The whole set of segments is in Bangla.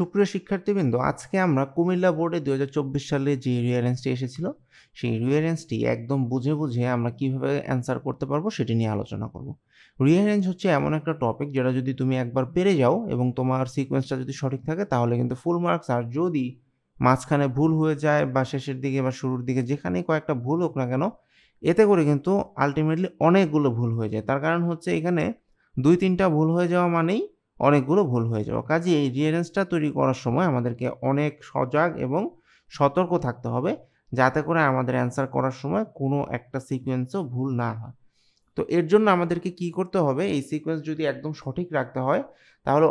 সুপ্রিয় শিক্ষার্থীবৃন্দ, আজকে আমরা কুমিল্লা বোর্ডে 2024 সালে যে রিয়ারেন্সটি এসেছিল সেই রিয়ারেন্সটি একদম বুঝে বুঝে আমরা কিভাবে অ্যান্সার করতে পারবো সেটি নিয়ে আলোচনা করব। রিয়ারেন্স হচ্ছে এমন একটা টপিক যেটা যদি তুমি একবার পেরে যাও এবং তোমার সিকোয়েন্সটা যদি সঠিক থাকে তাহলে কিন্তু ফুল মার্কস, আর যদি মাঝখানে ভুল হয়ে যায় বা শেষের দিকে বা শুরুর দিকে যেখানেই কয়েকটা ভুল হোক না কেন, এতে করে কিন্তু আলটিমেটলি অনেকগুলো ভুল হয়ে যায়। তার কারণ হচ্ছে এখানে 2-3টা ভুল হয়ে যাওয়া মানেই অনেকগুলো ভুল হয়ে যাওয়া। কাজেই এই রিয়ারেন্সটা তৈরি করার সময় আমাদেরকে অনেক সজাগ এবং সতর্ক থাকতে হবে, যাতে করে আমাদের অ্যান্সার করার সময় কোনো একটা সিকোয়েন্সও ভুল না হয়। তো এর জন্য আমাদেরকে কি করতে হবে, এই সিকোয়েন্স যদি একদম সঠিক রাখতে হয় তাহলে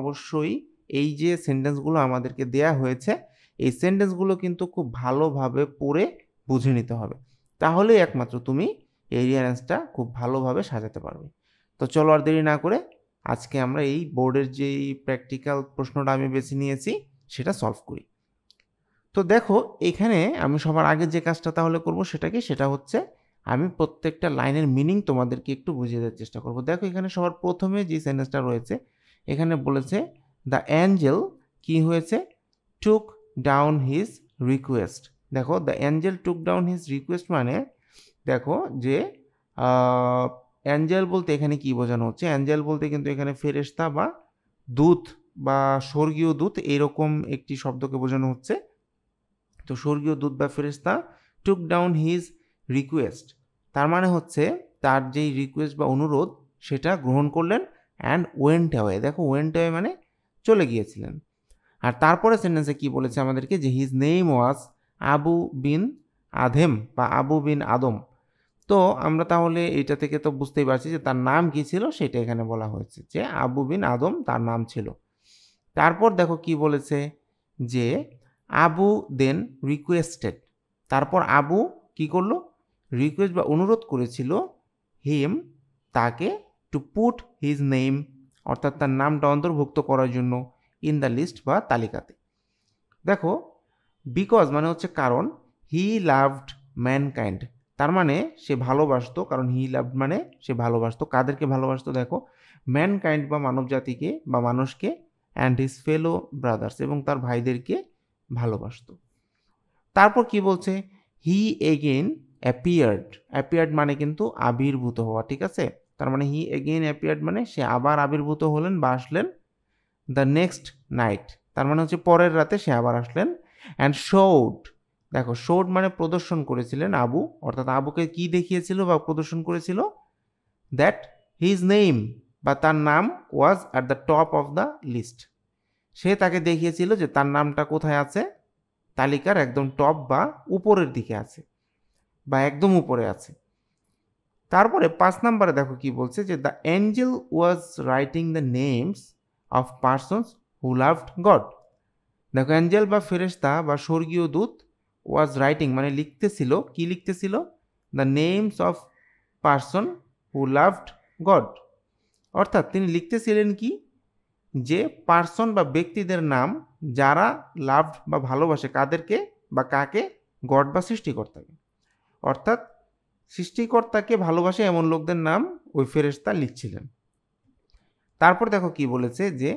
অবশ্যই এই যে সেন্টেন্সগুলো আমাদেরকে দেয়া হয়েছে এই সেন্টেন্সগুলো কিন্তু খুব ভালোভাবে পড়ে বুঝে নিতে হবে। তাহলেই একমাত্র তুমি এই রিয়ারেন্সটা খুব ভালোভাবে সাজাতে পারবে। তো চলো আর দেরি না করে আজকে আমরা এই বোর্ডের যেই প্র্যাকটিক্যাল প্রশ্নটা আমি বেছে নিয়েছি সেটা সলভ করি। তো দেখো, এখানে আমি সবার আগে যে কাজটা তাহলে করব সেটা হচ্ছে আমি প্রত্যেকটা লাইনের মিনিং তোমাদেরকে একটু বুঝিয়ে দেওয়ার চেষ্টা করব। দেখো, এখানে সবার প্রথমে যে সেন্টেন্সটা রয়েছে এখানে বলেছে দ্য অ্যাঞ্জেল কি হয়েছে, টুক ডাউন হিজ রিকোয়েস্ট। দেখো, the Angel took down his request মানে দেখো যে অ্যাঞ্জেল বলতে এখানে কি বোঝানো হচ্ছে, অ্যাঞ্জেল বলতে কিন্তু এখানে ফেরেশতা বা দূত বা স্বর্গীয় দূত এরকম একটি শব্দকে বোঝানো হচ্ছে। তো স্বর্গীয় দূত বা ফেরেশতা টুক ডাউন হিজ রিকোয়েস্ট, তার মানে হচ্ছে তার যেই রিকোয়েস্ট বা অনুরোধ সেটা গ্রহণ করলেন অ্যান্ড ওয়েন্ট অ্যাওয়ে। দেখো, ওয়েন্ট অ্যাওয়ে মানে চলে গিয়েছিলেন। আর তারপরে সেন্টেন্সে কি বলেছে আমাদেরকে, যে হিজ নেম ওয়াজ আবু বিন আধেম বা আবু বিন আদম। তো আমরা তাহলে এটা থেকে তো বুঝতেই পারছি যে তার নাম কি ছিল, সেটা এখানে বলা হয়েছে যে আবু বিন আদম তার নাম ছিল। তারপর দেখো কি বলেছে, যে আবু দেন রিকোয়েস্টেড, তারপর আবু কি করলো, রিকোয়েস্ট বা অনুরোধ করেছিল হিম তাকে, টু পুট হিজ নেম অর্থাৎ তার নামটা অন্তর্ভুক্ত করার জন্য ইন দ্য লিস্ট বা তালিকাতে। দেখো, বিকজ মানে হচ্ছে কারণ, হি লাভড ম্যানকাইন্ড তার মানে সে ভালোবাসতো, কারণ হি লাভড মানে সে ভালোবাসতো। কাদেরকে ভালোবাসতো, দেখো ম্যানকাইন্ড বা মানব জাতিকে বা মানুষকে, অ্যান্ড হিজ ফেলো ব্রাদার্স এবং তার ভাইদেরকে ভালোবাসতো। তারপর কি বলছে, হি এগেইন অ্যাপিয়ার্ড মানে কিন্তু আবির্ভূত হওয়া, ঠিক আছে। তার মানে হি এগেইন অ্যাপিয়ার্ড মানে সে আবার আবির্ভূত হলেন বা আসলেন। দ্য নেক্সট নাইট তার মানে হচ্ছে পরের রাতে সে আবার আসলেন। অ্যান্ড শোড, দেখো শোড মানে প্রদর্শন করেছিলেন আবু, অর্থাৎ আবুকে কি দেখিয়েছিল বা প্রদর্শন করেছিল, দ্যাট হিজ নেম বা তার নাম was at the top of the list, সে তাকে দেখিয়েছিল যে তার নামটা কোথায় আছে, তালিকার একদম টপ বা উপরের দিকে আছে বা একদম উপরে আছে। তারপরে 5 নম্বরে দেখো কি বলছে, যে the angel was writing the names of persons who loved God. দেখো, অ্যাঞ্জেল বা ফেরেশতা বা স্বর্গীয় দূত ওয়াজ রাইটিং মানে লিখতেছিল, কি লিখতেছিল, the names of person who loved God, অর্থাৎ তিনি লিখতেছিলেন কি, যে পার্সন বা ব্যক্তিদের নাম যারা লাভড বা ভালোবাসে, কাদেরকে বা কাকে, গড বা সৃষ্টিকর্তাকে, অর্থাৎ সৃষ্টিকর্তাকে ভালোবাসে এমন লোকদের নাম ওই ফেরেশতা লিখছিলেন। তারপর দেখো কি বলেছে, যে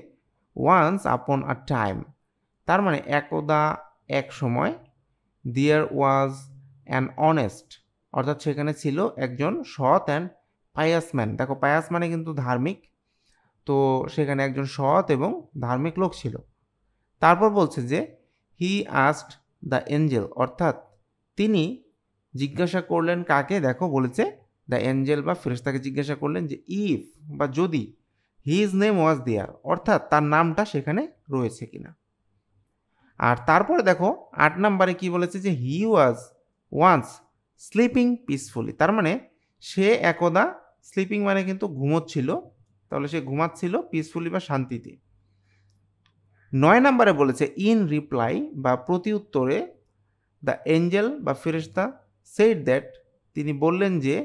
ওয়ান্স আপন আ টাইম তার মানে একদা এক সময়, দেয়ার ওয়াজ অ্যান অনেস্ট অর্থাৎ সেখানে ছিল একজন সৎ অ্যান্ড পায়াস ম্যান। দেখো, পায়াস মানে কিন্তু ধার্মিক, তো সেখানে একজন সৎ এবং ধার্মিক লোক ছিল। তারপর বলছে যে হি আস্কড দ্য এঞ্জেল অর্থাৎ তিনি জিজ্ঞাসা করলেন কাকে, দেখো বলেছে দ্য এঞ্জেল বা ফেরেশতাকে জিজ্ঞাসা করলেন যে ইফ বা যদি হিজ নেম ওয়াজ দেয়ার অর্থাৎ তার নামটা সেখানে রয়েছে কিনা। আর তারপরে দেখো 8 নম্বরে কি বলেছে, যে হি ওয়াজ ওয়ান্স স্লিপিং পিসফুলি তার মানে সে একদা, স্লিপিং মানে কিন্তু ঘুমোচ্ছিল, তাহলে সে ঘুমাচ্ছিল পিসফুলি বা শান্তিতে। 9 নম্বরে বলেছে ইন রিপ্লাই বা প্রতি উত্তরে, দ্য এঞ্জেল বা ফেরেশতা সেড দ্যাট তিনি বললেন যে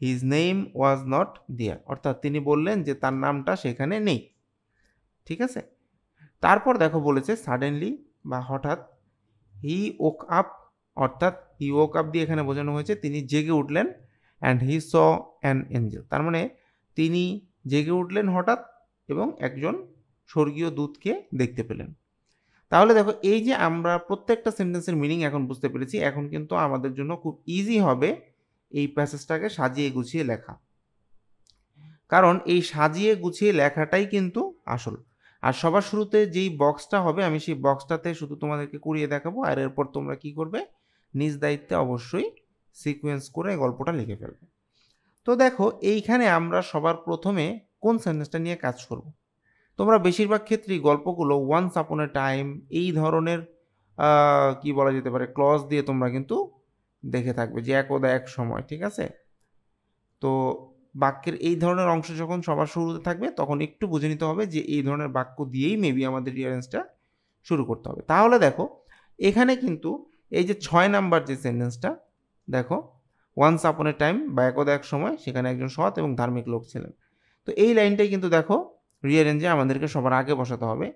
his name was not there অর্থাৎ তিনি বললেন যে তার নামটা সেখানে নেই, ঠিক আছে। তারপর দেখো বলেছে সাডেনলি বা হঠাৎ, হি ওক আপ অর্থাৎ হি ওক আপ দিয়ে এখানে বোঝানো হয়েছে তিনি জেগে উঠলেন, and he saw an Angel তার মানে তিনি জেগে উঠলেন হঠাৎ এবং একজন স্বর্গীয় দূতকে দেখতে পেলেন। তাহলে দেখো এই যে আমরা প্রত্যেকটা সেন্টেন্সের মিনিং এখন বুঝতে পেরেছি, এখন কিন্তু আমাদের জন্য খুব ইজি হবে এই প্যাসেজটাকে সাজিয়ে গুছিয়ে লেখা। কারণ এই সাজিয়ে গুছিয়ে লেখাটাই কিন্তু আসল। আর সবার শুরুতে যেই বক্সটা হবে আমি সেই বক্সটাতে শুধু তোমাদেরকে করিয়ে দেখাবো, আর এরপর তোমরা কি করবে, নিজ দায়িত্বে অবশ্যই সিকোয়েন্স করে গল্পটা লিখে ফেলবে। তো দেখো এইখানে আমরা সবার প্রথমে কোন সেন্টেন্সটা নিয়ে কাজ করব। তোমরা বেশিরভাগ ক্ষেত্রেই গল্পগুলো ওয়ান্স আপন এ টাইম এই ধরনের কি বলা যেতে পারে ক্লজ দিয়ে তোমরা কিন্তু দেখে থাকবে, যে একদা এক সময়, ঠিক আছে। তো বাক্যের এই ধরনের অংশ যখন সবার শুরুতে থাকবে তখন একটু বুঝে নিতে হবে যে এই ধরনের বাক্য দিয়েই মেবি আমাদের রিয়ারেন্সটা শুরু করতে হবে। তাহলে দেখো এখানে কিন্তু এই যে 6 নাম্বার যে সেন্টেন্সটা দেখো, ওয়ান্স আপন এ টাইম বা একদা এক সময় সেখানে একজন সৎ এবং ধার্মিক লোক ছিলেন। তো এই লাইনটাই কিন্তু দেখো রিয়ারেঞ্জে আমাদেরকে সবার আগে বসাতে হবে,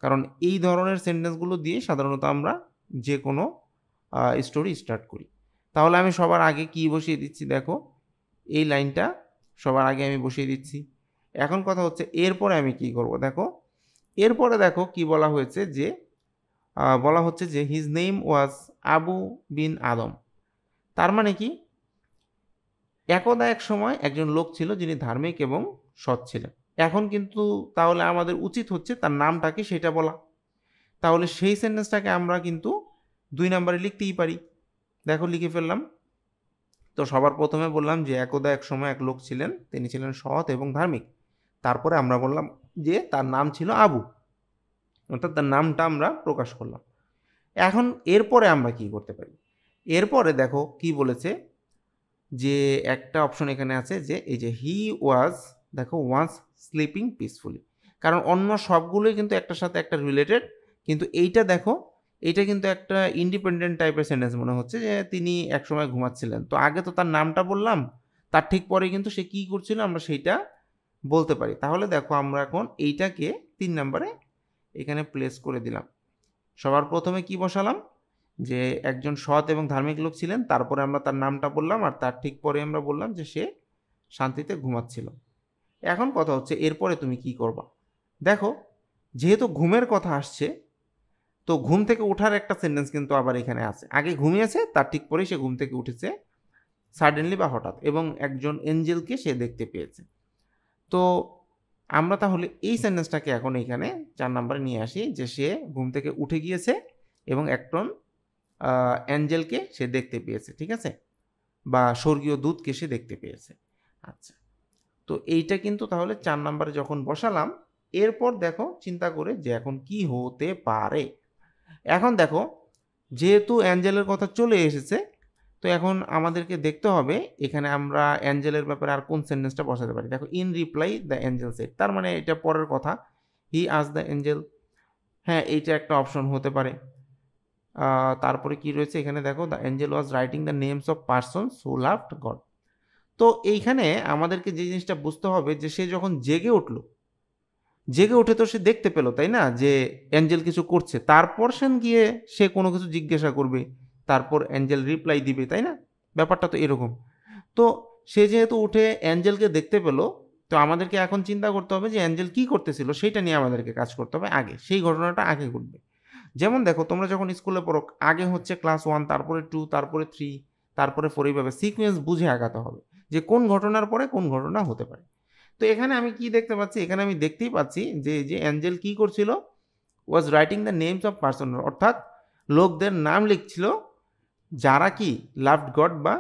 কারণ এই ধরনের সেন্টেন্সগুলো দিয়ে সাধারণত আমরা যে কোনো স্টোরি স্টার্ট করি। তাহলে আমি সবার আগে কি বসিয়ে দিচ্ছি, দেখো এই লাইনটা সবার আগে আমি বসিয়ে দিচ্ছি। এখন কথা হচ্ছে এরপরে আমি কি করব, দেখো এরপরে দেখো কি বলা হয়েছে, যে বলা হচ্ছে যে হিজ নেম ওয়াজ আবু বিন আদম। তার মানে কি, একদা এক সময় একজন লোক ছিল যিনি ধার্মিক এবং সৎ ছিলেন। এখন কিন্তু তাহলে আমাদের উচিত হচ্ছে তার নামটাকে সেটা বলা। তাহলে সেই সেন্টেন্সটাকে আমরা কিন্তু 2 নম্বরে লিখতেই পারি। দেখো লিখে ফেললাম। তো সবার প্রথমে বললাম যে একদা এক সময় এক লোক ছিলেন, তিনি ছিলেন সৎ এবং ধার্মিক। তারপরে আমরা বললাম যে তার নাম ছিল আবু, অর্থাৎ তার নামটা আমরা প্রকাশ করলাম। এখন এরপরে আমরা কি করতে পারি, এরপরে দেখো কি বলেছে, যে একটা অপশন এখানে আছে যে এই যে হি ওয়াজ, দেখো ওয়াজ স্লিপিং পিসফুলি, কারণ অন্য সবগুলোই কিন্তু একটার সাথে একটা রিলেটেড, কিন্তু এইটা দেখো এইটা কিন্তু একটা ইন্ডিপেন্ডেন্ট টাইপের সেন্টেন্স মনে হচ্ছে, যে তিনি একসময় ঘুমাচ্ছিলেন। তো আগে তো তার নামটা বললাম, তার ঠিক পরে কিন্তু সে কী করছিল আমরা সেইটা বলতে পারি। তাহলে দেখো আমরা এখন এইটাকে 3 নম্বরে এখানে প্লেস করে দিলাম। সবার প্রথমে কি বসালাম, যে একজন সৎ এবং ধার্মিক লোক ছিলেন, তারপরে আমরা তার নামটা বললাম, আর তার ঠিক পরে আমরা বললাম যে সে শান্তিতে ঘুমাচ্ছিল। এখন কথা হচ্ছে এরপরে তুমি কি করবা, দেখো যেহেতু ঘুমের কথা আসছে, তো ঘুম থেকে ওঠার একটা সেন্টেন্স কিন্তু আবার এখানে আছে। আগে ঘুমিয়েছে, তার ঠিক পরেই সে ঘুম থেকে উঠেছে সাডেনলি বা হঠাৎ, এবং একজন এঞ্জেলকে সে দেখতে পেয়েছে। তো আমরা তাহলে এই সেন্টেন্সটাকে এখন এখানে 4 নম্বরে নিয়ে আসি, যে সে ঘুম থেকে উঠে গিয়েছে এবং একজন অ্যাঞ্জেলকে সে দেখতে পেয়েছে, ঠিক আছে, বা স্বর্গীয় দূতকে সে দেখতে পেয়েছে। আচ্ছা, তো এইটা কিন্তু তাহলে 4 নম্বরে যখন বসালাম, এরপর দেখো চিন্তা করে যে এখন কি হতে পারে। এখন দেখো যেহেতু অ্যাঞ্জেলের কথা চলে এসেছে, তো এখন আমাদেরকে দেখতে হবে এখানে আমরা অ্যাঞ্জেলের ব্যাপারে আর কোন সেন্টেন্সটা বসাতে পারি। দেখো in reply the angel said, তার মানে এটা পরের কথা, হি আজ দ্য অ্যাঞ্জেল, হ্যাঁ এইটা একটা অপশন হতে পারে। তারপরে কি রয়েছে এখানে, দেখো the angel was writing the names of persons who loved God. তো এইখানে আমাদেরকে যে জিনিসটা বুঝতে হবে, যে সে যখন জেগে উঠলো, জেগে উঠে তো সে দেখতে পেলো, তাই না, যে অ্যাঞ্জেল কিছু করছে, তারপর গিয়ে সে কোনো কিছু জিজ্ঞাসা করবে, তারপর অ্যাঞ্জেল রিপ্লাই দিবে, তাই না, ব্যাপারটা তো এরকম। তো সে যেহেতু উঠে অ্যাঞ্জেলকে দেখতে পেলো, তো আমাদেরকে এখন চিন্তা করতে হবে যে অ্যাঞ্জেল কী করতেছিল সেইটা নিয়ে আমাদেরকে কাজ করতে হবে আগে, সেই ঘটনাটা আগে ঘটবে। যেমন দেখো তোমরা যখন স্কুলে পড়ো, আগে হচ্ছে ক্লাস 1, তারপরে 2, তারপরে 3, তারপরে 4, এইভাবে সিকোয়েন্স বুঝে আগাতে হবে যে কোন ঘটনার পরে কোন ঘটনা হতে পারে। তো এখানে আমি কি দেখতে পাচ্ছি, এখানে আমি দেখতেই পাচ্ছি যে অ্যাঞ্জেল কি করছিল, ওয়াজ writing the names of person, অর্থাৎ লোকদের নাম লিখছিল যারা কি লাভড গড বা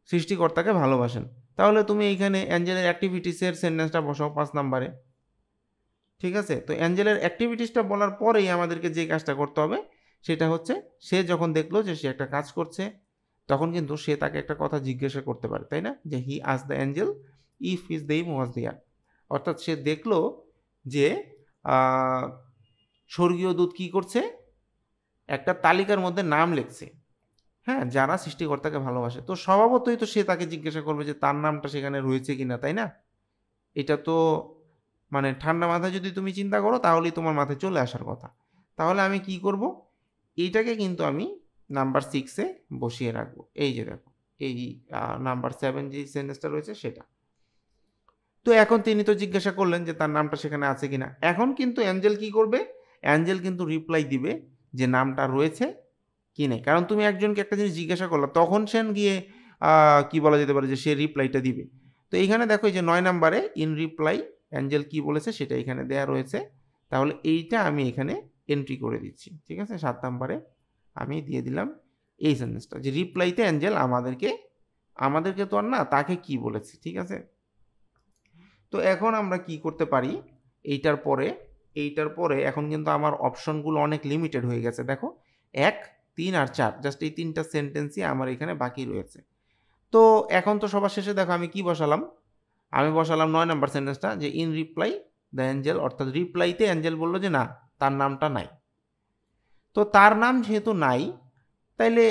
সৃষ্টিকর্তাকে ভালোবাসেন। তাহলে তুমি এইখানে অ্যাঞ্জেলের অ্যাক্টিভিটিসের সেন্টেন্সটা বসাও 5 নম্বরে, ঠিক আছে। তো অ্যাঞ্জেলের অ্যাক্টিভিটিসটা বলার পরেই আমাদেরকে যে কাজটা করতে হবে সেটা হচ্ছে, সে যখন দেখলো যে সে একটা কাজ করছে, তখন কিন্তু সে তাকে একটা কথা জিজ্ঞাসা করতে পারে, তাই না, যে he as the angel if his name was there, অর্থাৎ সে দেখলো যে স্বর্গীয় দূত কী করছে, একটা তালিকার মধ্যে নাম লিখছে, হ্যাঁ, যারা সৃষ্টিকর্তাকে ভালোবাসে। তো স্বভাবতই তো সে তাকে জিজ্ঞাসা করবে যে তার নামটা সেখানে রয়েছে কিনা, তাই না। এটা তো মানে ঠান্ডা মাথায় যদি তুমি চিন্তা করো তাহলেই তোমার মাথায় চলে আসার কথা। তাহলে আমি কি করব, এইটাকে কিন্তু আমি নাম্বার 6-এ বসিয়ে রাখবো। এই যে দেখো এই নাম্বার 7 যে সেন্টেন্সটা রয়েছে সেটা। তো এখন তিনি তো জিজ্ঞাসা করলেন যে তার নামটা সেখানে আছে কিনা। এখন কিন্তু অ্যাঞ্জেল কি করবে? অ্যাঞ্জেল কিন্তু রিপ্লাই দিবে যে নামটা রয়েছে কি নেই। কারণ তুমি একজনকে একটা জিনিস জিজ্ঞাসা করলা, তখন সে গিয়ে কি বলা যেতে পারে যে সে রিপ্লাইটা দিবে। তো এইখানে দেখো এই যে 9 নাম্বারে ইন রিপ্লাই অ্যাঞ্জেল কি বলেছে সেটা এখানে দেয়া রয়েছে। তাহলে এইটা আমি এখানে এন্ট্রি করে দিচ্ছি। ঠিক আছে? 7 নাম্বারে আমি দিয়ে দিলাম এই সেন্টেন্সটা যে রিপ্লাইতে অ্যাঞ্জেল আমাদেরকে তো আর না, তাকে কি বলেছে। ঠিক আছে? তো এখন আমরা কি করতে পারি, এইটার পরে এখন কিন্তু আমার অপশনগুলো অনেক লিমিটেড হয়ে গেছে। দেখো 1, 3 আর 4 জাস্ট এই 3টা সেন্টেন্সই আমার এখানে বাকি রয়েছে। তো এখন তো সবার শেষে দেখো আমি কি বসালাম, আমি বসালাম 9 নাম্বার সেন্টেন্সটা যে ইন রিপ্লাই দ্য অ্যাঞ্জেল, অর্থাৎ রিপ্লাইতে অ্যাঞ্জেল বলল যে না, তার নামটা নাই। তো তার নাম যেহেতু নাই, তাইলে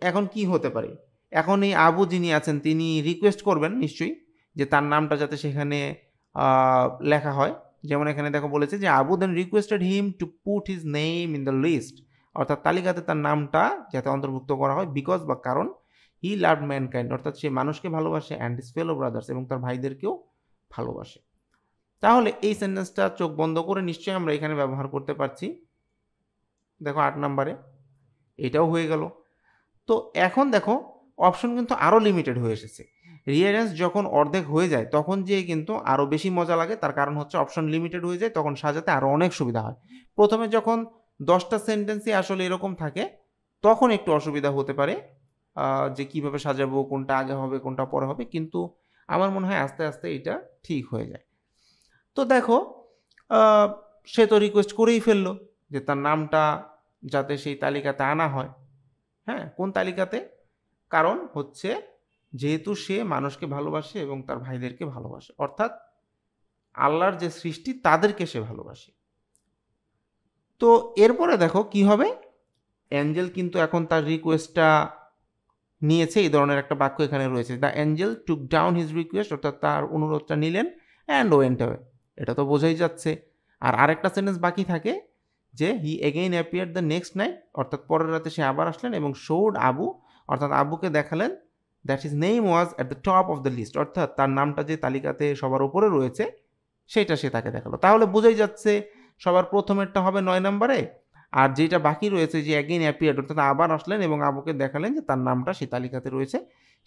এখন কি হতে পারে? এখন এই আবু যিনি আছেন তিনি রিকোয়েস্ট করবেন নিশ্চয়ই যে তার নামটা যাতে সেখানে লেখা হয়। যেমন এখানে দেখো বলেছে যে Abu then requested him to put his name in the list, অর্থাৎ তালিকাতে তার নামটা যাতে অন্তর্ভুক্ত করা হয়, বিকজ বা কারণ হি লাভ ম্যানকাইন্ড, অর্থাৎ সে মানুষকে ভালোবাসে, অ্যান্ড হিজ ফেলো ব্রাদার্স, এবং তার ভাইদেরকেও ভালোবাসে। তাহলে এই সেন্টেন্সটা চোখ বন্ধ করে নিশ্চয়ই আমরা এখানে ব্যবহার করতে পারছি। দেখো 8 নাম্বারে এটাও হয়ে গেল। তো এখন দেখো অপশন কিন্তু আরও লিমিটেড হয়ে এসেছে। রিয়ারেন্স যখন অর্ধেক হয়ে যায় তখন যে কিন্তু আরও বেশি মজা লাগে, তার কারণ হচ্ছে অপশন লিমিটেড হয়ে যায়, তখন সাজাতে আরও অনেক সুবিধা হয়। প্রথমে যখন 10টা সেন্টেন্সই আসলে এরকম থাকে তখন একটু অসুবিধা হতে পারে যে কিভাবে সাজাবো, কোনটা আগে হবে কোনটা পরে হবে, কিন্তু আমার মনে হয় আস্তে আস্তে এটা ঠিক হয়ে যায়। তো দেখো সে তো রিকোয়েস্ট করেই ফেললো যে তার নামটা যাতে সেই তালিকাতে আনা হয়। হ্যাঁ, কোন তালিকাতে? কারণ হচ্ছে যেহেতু সে মানুষকে ভালোবাসে এবং তার ভাইদেরকে ভালোবাসে, অর্থাৎ আল্লাহর যে সৃষ্টি তাদেরকে সে ভালোবাসে। তো এরপরে দেখো কি হবে, অ্যাঞ্জেল কিন্তু এখন তার রিকোয়েস্টটা নিয়েছে, এই ধরনের একটা বাক্য এখানে রয়েছে, the Angel took down his request, অর্থাৎ তার অনুরোধটা নিলেন, অ্যান্ড ওয়েন্ট অ্যাওয়ে। এটা তো বোঝাই যাচ্ছে। আর আরেকটা সেন্টেন্স বাকি থাকে যে he again appear the next night, অর্থাৎ পরের রাতে সে আবার আসলেন এবং শোড আবু, অর্থাৎ আবুকে দেখালেন that his name was at the top of the list, অর্থাৎ তার নামটা যে তালিকাতে সবার উপরে রয়েছে সেটা সে তাকে দেখালো। তাহলে বোঝাই যাচ্ছে সবার প্রথমেরটা হবে 9 নম্বরে, আর যেটা বাকি রয়েছে যে অ্যাগেইন অ্যাপিয়ার্ড, অর্থাৎ আবার আসলেন এবং আবুকে দেখালেন যে তার নামটা সেই তালিকাতে রয়েছে,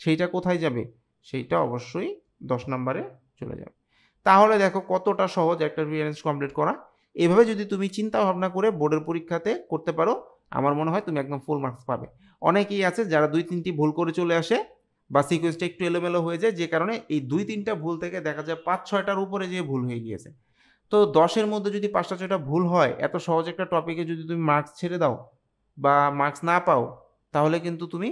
সেইটা কোথায় যাবে? সেইটা অবশ্যই 10 নম্বরে চলে যাবে। তাহলে দেখো কতটা সহজ একটা রিয়ারেঞ্জ কমপ্লিট করা। এভাবে যদি তুমি চিন্তা ভাবনা করে বোর্ডের পরীক্ষাতে করতে পারো, আমার মনে হয় তুমি একদম ফুল মার্কস পাবে। অনেকেই আছে যারা 2-3টি ভুল করে চলে আসে বা সিকোয়েন্সটা একটু এলোমেলো হয়ে যায়, যে কারণে এই 2-3টা ভুল থেকে দেখা যায় 5-6টার উপরে যে ভুল হয়ে গিয়েছে। তো 10-এর মধ্যে যদি 5টা-6টা ভুল হয়, এত সহজ একটা টপিকে যদি তুমি মার্কস ছেড়ে দাও বা মার্কস না পাও, তাহলে কিন্তু তুমি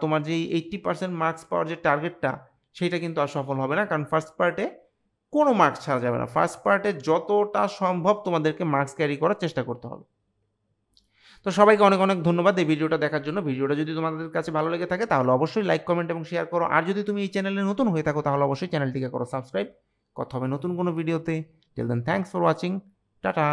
তোমার যেই 80% মার্কস পাওয়ার যে টার্গেটটা, সেইটা কিন্তু আর সফল হবে না। কারণ ফার্স্ট পার্টে কোনো মার্কস ছাড়া যাবে না। ফার্স্ট পার্টে যতটা সম্ভব তোমাদেরকে মার্কস ক্যারি করার চেষ্টা করতে হবে। তো সবাইকে অনেক অনেক ধন্যবাদ এই ভিডিওটা দেখার জন্য। ভিডিওটা যদি তোমাদের কাছে ভালো লেগে থাকে তাহলে অবশ্যই লাইক, কমেন্ট এবং শেয়ার করো। আর যদি তুমি এই চ্যানেলে নতুন হয়ে থাকো তাহলে অবশ্যই চ্যানেলটিকে করো সাবস্ক্রাইব। কথা হবে নতুন কোনো ভিডিওতে। Till then thanks for watching. Tata.